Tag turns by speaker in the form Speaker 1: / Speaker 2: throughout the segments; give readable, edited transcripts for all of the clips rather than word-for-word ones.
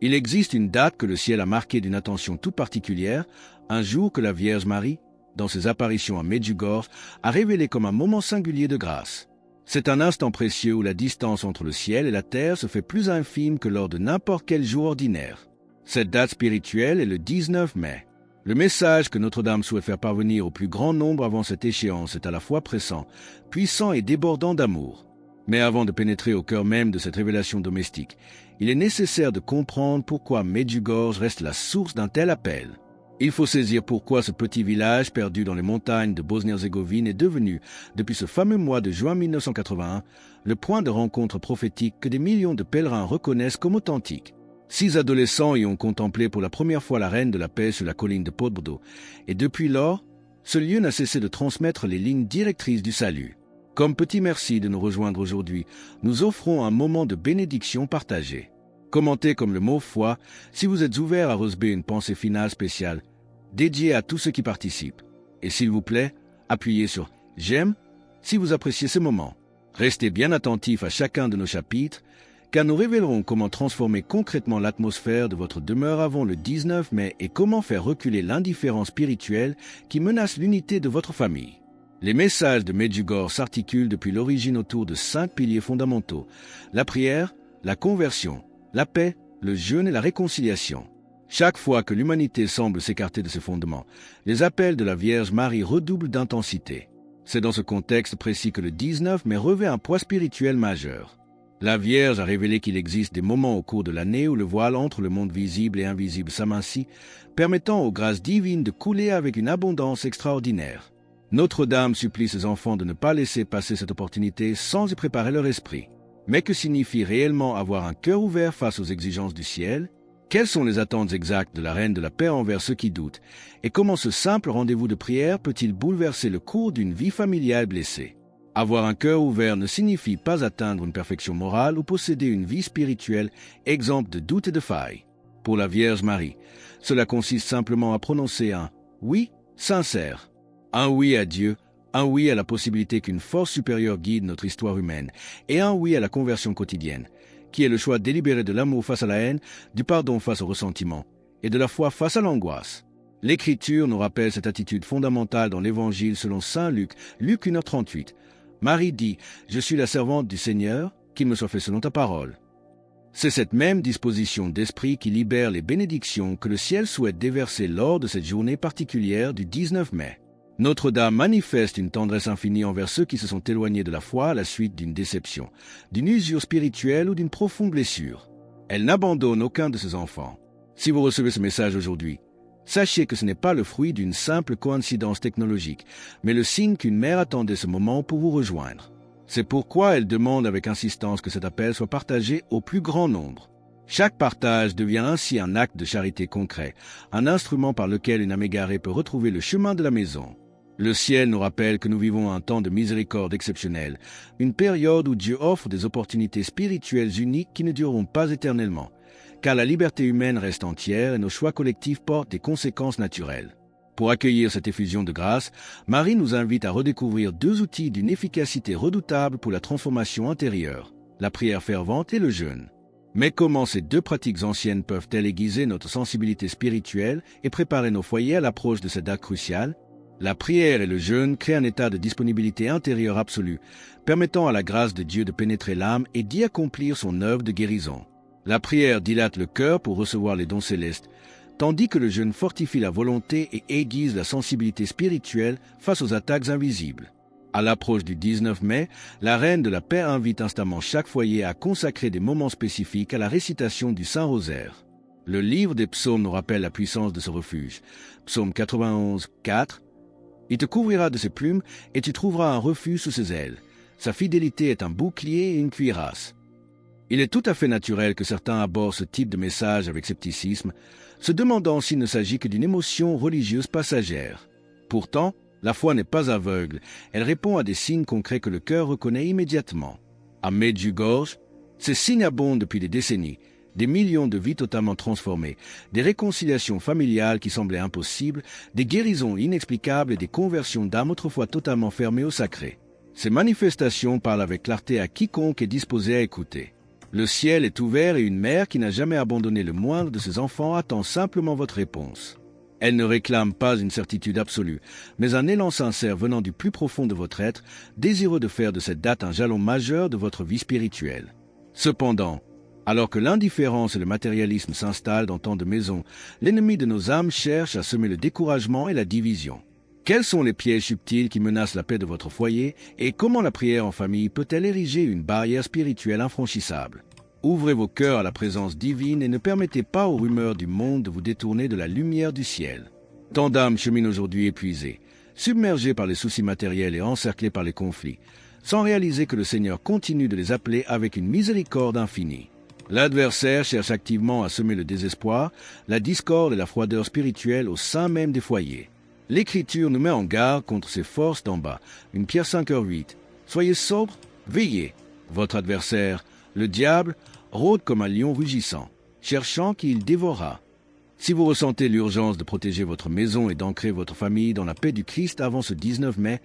Speaker 1: Il existe une date que le ciel a marquée d'une attention toute particulière, un jour que la Vierge Marie, dans ses apparitions à Medjugorje, a révélé comme un moment singulier de grâce. C'est un instant précieux où la distance entre le ciel et la terre se fait plus infime que lors de n'importe quel jour ordinaire. Cette date spirituelle est le 19 mai. Le message que Notre-Dame souhaite faire parvenir au plus grand nombre avant cette échéance est à la fois pressant, puissant et débordant d'amour. Mais avant de pénétrer au cœur même de cette révélation domestique, il est nécessaire de comprendre pourquoi Medjugorje reste la source d'un tel appel. Il faut saisir pourquoi ce petit village perdu dans les montagnes de Bosnie-Herzégovine est devenu, depuis ce fameux mois de juin 1981, le point de rencontre prophétique que des millions de pèlerins reconnaissent comme authentique. 6 adolescents y ont contemplé pour la première fois la reine de la paix sur la colline de Podbrdo, et depuis lors, ce lieu n'a cessé de transmettre les lignes directrices du salut. Comme petit merci de nous rejoindre aujourd'hui, nous offrons un moment de bénédiction partagée. Commentez comme le mot foi si vous êtes ouvert à recevoir une pensée finale spéciale dédiée à tous ceux qui participent. Et s'il vous plaît, appuyez sur « J'aime » si vous appréciez ce moment. Restez bien attentifs à chacun de nos chapitres, car nous révélerons comment transformer concrètement l'atmosphère de votre demeure avant le 19 mai et comment faire reculer l'indifférence spirituelle qui menace l'unité de votre famille. Les messages de Medjugorje s'articulent depuis l'origine autour de 5 piliers fondamentaux: la prière, la conversion, la paix, le jeûne et la réconciliation. Chaque fois que l'humanité semble s'écarter de ses fondements, les appels de la Vierge Marie redoublent d'intensité. C'est dans ce contexte précis que le 19 mai revêt un poids spirituel majeur. La Vierge a révélé qu'il existe des moments au cours de l'année où le voile entre le monde visible et invisible s'amincit, permettant aux grâces divines de couler avec une abondance extraordinaire. Notre-Dame supplie ses enfants de ne pas laisser passer cette opportunité sans y préparer leur esprit. Mais que signifie réellement avoir un cœur ouvert face aux exigences du ciel? Quelles sont les attentes exactes de la Reine de la Paix envers ceux qui doutent? Et comment ce simple rendez-vous de prière peut-il bouleverser le cours d'une vie familiale blessée? Avoir un cœur ouvert ne signifie pas atteindre une perfection morale ou posséder une vie spirituelle exempte de doutes et de failles. Pour la Vierge Marie, cela consiste simplement à prononcer un « oui » sincère. Un oui à Dieu, un oui à la possibilité qu'une force supérieure guide notre histoire humaine, et un oui à la conversion quotidienne, qui est le choix délibéré de l'amour face à la haine, du pardon face au ressentiment, et de la foi face à l'angoisse. L'Écriture nous rappelle cette attitude fondamentale dans l'Évangile selon saint Luc, Luc 1h38. Marie dit « Je suis la servante du Seigneur, qu'il me soit fait selon ta parole ». C'est cette même disposition d'esprit qui libère les bénédictions que le ciel souhaite déverser lors de cette journée particulière du 19 mai. Notre-Dame manifeste une tendresse infinie envers ceux qui se sont éloignés de la foi à la suite d'une déception, d'une usure spirituelle ou d'une profonde blessure. Elle n'abandonne aucun de ses enfants. Si vous recevez ce message aujourd'hui, sachez que ce n'est pas le fruit d'une simple coïncidence technologique, mais le signe qu'une mère attendait ce moment pour vous rejoindre. C'est pourquoi elle demande avec insistance que cet appel soit partagé au plus grand nombre. Chaque partage devient ainsi un acte de charité concret, un instrument par lequel une âme égarée peut retrouver le chemin de la maison. Le ciel nous rappelle que nous vivons un temps de miséricorde exceptionnelle, une période où Dieu offre des opportunités spirituelles uniques qui ne dureront pas éternellement, car la liberté humaine reste entière et nos choix collectifs portent des conséquences naturelles. Pour accueillir cette effusion de grâce, Marie nous invite à redécouvrir 2 outils d'une efficacité redoutable pour la transformation intérieure, la prière fervente et le jeûne. Mais comment ces 2 pratiques anciennes peuvent-elles aiguiser notre sensibilité spirituelle et préparer nos foyers à l'approche de cette date cruciale? La prière et le jeûne créent un état de disponibilité intérieure absolue, permettant à la grâce de Dieu de pénétrer l'âme et d'y accomplir son œuvre de guérison. La prière dilate le cœur pour recevoir les dons célestes, tandis que le jeûne fortifie la volonté et aiguise la sensibilité spirituelle face aux attaques invisibles. À l'approche du 19 mai, la Reine de la Paix invite instamment chaque foyer à consacrer des moments spécifiques à la récitation du Saint-Rosaire. Le livre des psaumes nous rappelle la puissance de ce refuge. Psaume 91, 4. Il te couvrira de ses plumes et tu trouveras un refuge sous ses ailes. Sa fidélité est un bouclier et une cuirasse. Il est tout à fait naturel que certains abordent ce type de message avec scepticisme, se demandant s'il ne s'agit que d'une émotion religieuse passagère. Pourtant, la foi n'est pas aveugle, elle répond à des signes concrets que le cœur reconnaît immédiatement. À Medjugorje, ces signes abondent depuis des décennies, des millions de vies totalement transformées, des réconciliations familiales qui semblaient impossibles, des guérisons inexplicables et des conversions d'âmes autrefois totalement fermées au sacré. Ces manifestations parlent avec clarté à quiconque est disposé à écouter. Le ciel est ouvert et une mère qui n'a jamais abandonné le moindre de ses enfants attend simplement votre réponse. Elle ne réclame pas une certitude absolue, mais un élan sincère venant du plus profond de votre être, désireux de faire de cette date un jalon majeur de votre vie spirituelle. Cependant, alors que l'indifférence et le matérialisme s'installent dans tant de maisons, l'ennemi de nos âmes cherche à semer le découragement et la division. Quels sont les pièges subtils qui menacent la paix de votre foyer et comment la prière en famille peut-elle ériger une barrière spirituelle infranchissable? Ouvrez vos cœurs à la présence divine et ne permettez pas aux rumeurs du monde de vous détourner de la lumière du ciel. Tant d'âmes cheminent aujourd'hui épuisées, submergées par les soucis matériels et encerclées par les conflits, sans réaliser que le Seigneur continue de les appeler avec une miséricorde infinie. L'adversaire cherche activement à semer le désespoir, la discorde et la froideur spirituelle au sein même des foyers. L'Écriture nous met en garde contre ces forces d'en bas. 1 Pierre 5h8. Soyez sobres, veillez. Votre adversaire, le diable, rôde comme un lion rugissant, cherchant qui il dévorera. Si vous ressentez l'urgence de protéger votre maison et d'ancrer votre famille dans la paix du Christ avant ce 19 mai,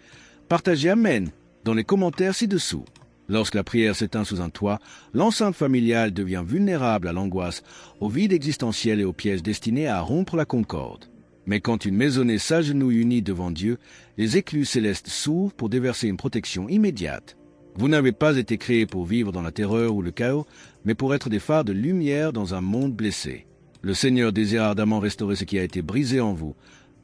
Speaker 1: partagez Amen dans les commentaires ci-dessous. Lorsque la prière s'éteint sous un toit, l'enceinte familiale devient vulnérable à l'angoisse, au vide existentiel et aux pièges destinés à rompre la concorde. Mais quand une maisonnée s'agenouille unie devant Dieu, les écluses célestes s'ouvrent pour déverser une protection immédiate. Vous n'avez pas été créés pour vivre dans la terreur ou le chaos, mais pour être des phares de lumière dans un monde blessé. Le Seigneur désire ardemment restaurer ce qui a été brisé en vous.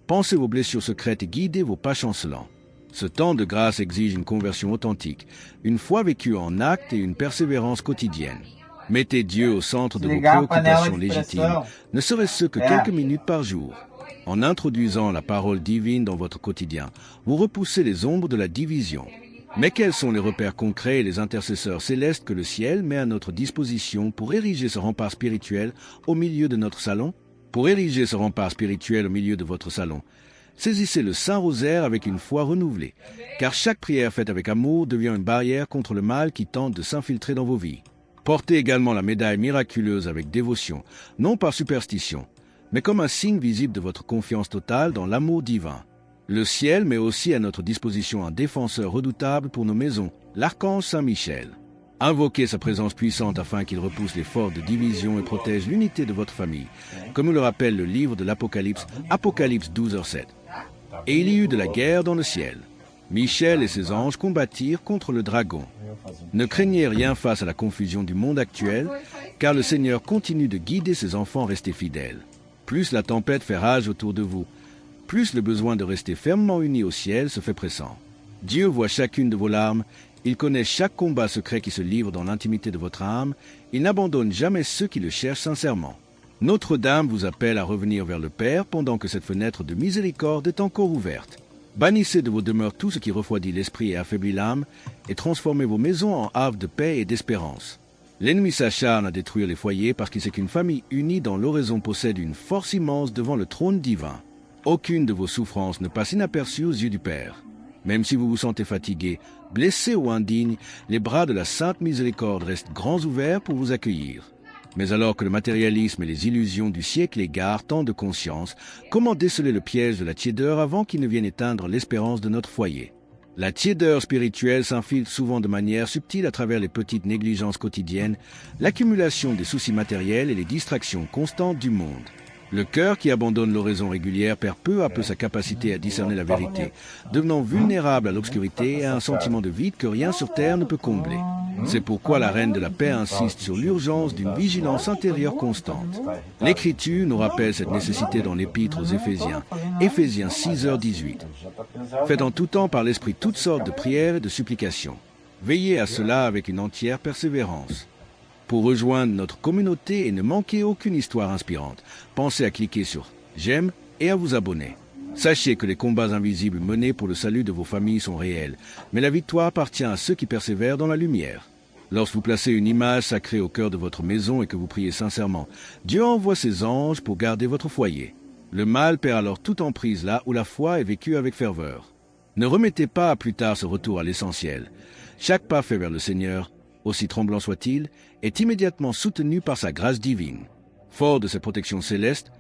Speaker 1: Pensez vos blessures secrètes et guidez vos pas chancelants. Ce temps de grâce exige une conversion authentique, une foi vécue en actes et une persévérance quotidienne. Mettez Dieu au centre de vos préoccupations légitimes, ne serait-ce que quelques minutes par jour. En introduisant la parole divine dans votre quotidien, vous repoussez les ombres de la division. Mais quels sont les repères concrets et les intercesseurs célestes que le ciel met à notre disposition pour ériger ce rempart spirituel au milieu de notre salon? Pour ériger ce rempart spirituel au milieu de votre salon, saisissez le Saint-Rosaire avec une foi renouvelée, car chaque prière faite avec amour devient une barrière contre le mal qui tente de s'infiltrer dans vos vies. Portez également la médaille miraculeuse avec dévotion, non par superstition, mais comme un signe visible de votre confiance totale dans l'amour divin. Le ciel met aussi à notre disposition un défenseur redoutable pour nos maisons, l'archange Saint-Michel. Invoquez sa présence puissante afin qu'il repousse les forces de division et protège l'unité de votre famille, comme nous le rappelle le livre de l'Apocalypse, Apocalypse 12h7. Et il y eut de la guerre dans le ciel. Michel et ses anges combattirent contre le dragon. Ne craignez rien face à la confusion du monde actuel, car le Seigneur continue de guider ses enfants restés fidèles. Plus la tempête fait rage autour de vous, plus le besoin de rester fermement unis au ciel se fait pressant. Dieu voit chacune de vos larmes, il connaît chaque combat secret qui se livre dans l'intimité de votre âme, il n'abandonne jamais ceux qui le cherchent sincèrement. Notre-Dame vous appelle à revenir vers le Père pendant que cette fenêtre de miséricorde est encore ouverte. Bannissez de vos demeures tout ce qui refroidit l'esprit et affaiblit l'âme, et transformez vos maisons en havre de paix et d'espérance. L'ennemi s'acharne à détruire les foyers parce qu'il sait qu'une famille unie dans l'oraison possède une force immense devant le trône divin. Aucune de vos souffrances ne passe inaperçue aux yeux du Père. Même si vous vous sentez fatigué, blessé ou indigne, les bras de la Sainte Miséricorde restent grands ouverts pour vous accueillir. Mais alors que le matérialisme et les illusions du siècle égarent tant de conscience, comment déceler le piège de la tiédeur avant qu'il ne vienne éteindre l'espérance de notre foyer? La tiédeur spirituelle s'infiltre souvent de manière subtile à travers les petites négligences quotidiennes, l'accumulation des soucis matériels et les distractions constantes du monde. Le cœur qui abandonne l'oraison régulière perd peu à peu sa capacité à discerner la vérité, devenant vulnérable à l'obscurité et à un sentiment de vide que rien sur terre ne peut combler. C'est pourquoi la Reine de la Paix insiste sur l'urgence d'une vigilance intérieure constante. L'Écriture nous rappelle cette nécessité dans l'Épître aux Éphésiens, Éphésiens 6h18. Faites en tout temps par l'Esprit toutes sortes de prières et de supplications. Veillez à cela avec une entière persévérance. Pour rejoindre notre communauté et ne manquer aucune histoire inspirante, pensez à cliquer sur « J'aime » et à vous abonner. Sachez que les combats invisibles menés pour le salut de vos familles sont réels, mais la victoire appartient à ceux qui persévèrent dans la lumière. Lorsque vous placez une image sacrée au cœur de votre maison et que vous priez sincèrement, Dieu envoie ses anges pour garder votre foyer. Le mal perd alors toute emprise là où la foi est vécue avec ferveur. Ne remettez pas à plus tard ce retour à l'essentiel. Chaque pas fait vers le Seigneur, aussi tremblant soit-il, est immédiatement soutenu par sa grâce divine. Fort de ses protections célestes,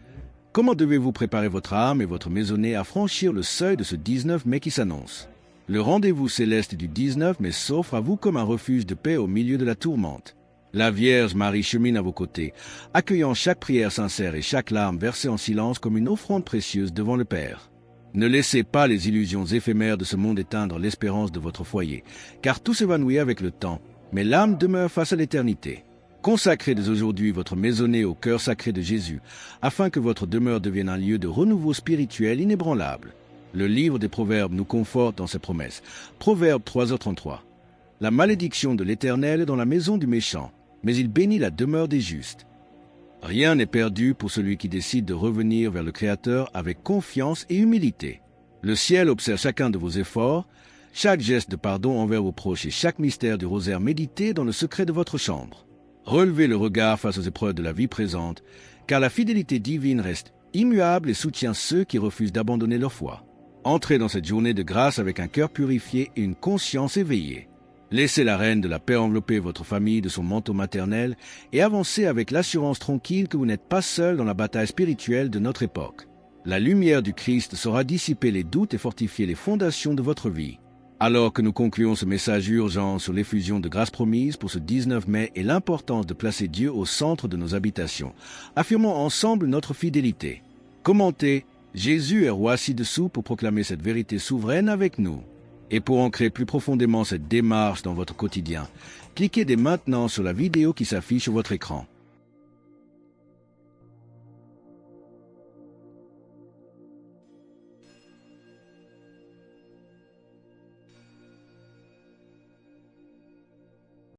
Speaker 1: comment devez-vous préparer votre âme et votre maisonnée à franchir le seuil de ce 19 mai qui s'annonce? Le rendez-vous céleste du 19 mai s'offre à vous comme un refuge de paix au milieu de la tourmente. La Vierge Marie chemine à vos côtés, accueillant chaque prière sincère et chaque larme versée en silence comme une offrande précieuse devant le Père. Ne laissez pas les illusions éphémères de ce monde éteindre l'espérance de votre foyer, car tout s'évanouit avec le temps, mais l'âme demeure face à l'éternité. Consacrez dès aujourd'hui votre maisonnée au cœur sacré de Jésus, afin que votre demeure devienne un lieu de renouveau spirituel inébranlable. Le livre des Proverbes nous conforte dans ses promesses. Proverbe 3h33. La malédiction de l'Éternel est dans la maison du méchant, mais il bénit la demeure des justes. Rien n'est perdu pour celui qui décide de revenir vers le Créateur avec confiance et humilité. Le ciel observe chacun de vos efforts, chaque geste de pardon envers vos proches et chaque mystère du rosaire médité dans le secret de votre chambre. Relevez le regard face aux épreuves de la vie présente, car la fidélité divine reste immuable et soutient ceux qui refusent d'abandonner leur foi. Entrez dans cette journée de grâce avec un cœur purifié et une conscience éveillée. Laissez la reine de la paix envelopper votre famille de son manteau maternel et avancez avec l'assurance tranquille que vous n'êtes pas seul dans la bataille spirituelle de notre époque. La lumière du Christ saura dissiper les doutes et fortifier les fondations de votre vie. Alors que nous concluons ce message urgent sur l'effusion de grâce promise pour ce 19 mai et l'importance de placer Dieu au centre de nos habitations, affirmons ensemble notre fidélité. Commentez « Jésus est roi ci-dessous » pour proclamer cette vérité souveraine avec nous. Et pour ancrer plus profondément cette démarche dans votre quotidien, cliquez dès maintenant sur la vidéo qui s'affiche sur votre écran.